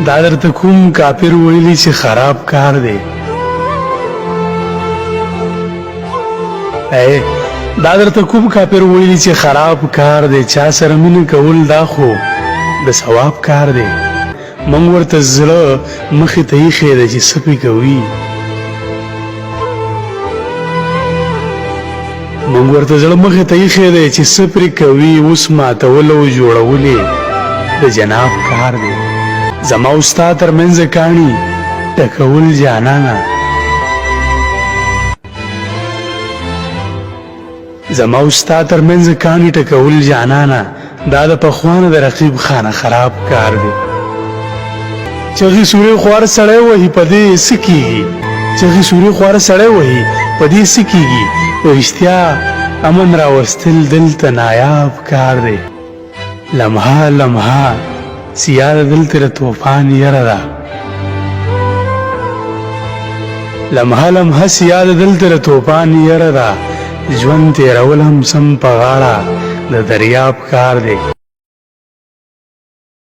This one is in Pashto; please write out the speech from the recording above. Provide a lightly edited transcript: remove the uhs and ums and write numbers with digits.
دا درته کوم کافر ویلی چې خراب کار دی دا درته کوم کافر ویلی چې خراب کار دی چا سره مینه کول دا خو د ثواب کار دی موږ ورته زړه مخې ته ایښی دی چې څه پې کوي موږ ورته زړه مخې ته ایښی دی چې څه پرې کوي اوس ماتول او جوړول یې د جناب کار دی زما او ستا تر منځه کاڼي ټکول جانانه زما او ستا تر منځه کاڼي ټکول جانانه دا د پخوانه د رقیب خانه خراب کار دی چغې سورې خوار سړی وهي په دې څه کېږي چغې سورې خوار سړی وهي په دې څه کېږي رښتیا امن راوستل دلته نایاب کار دی لمحه لمحه سیاد دلته د طوفان یره ده لمحه لمحه سیاد دلته د طوفان یره ده ژوند تېرول هم سم په غاړه د دریاب کار دی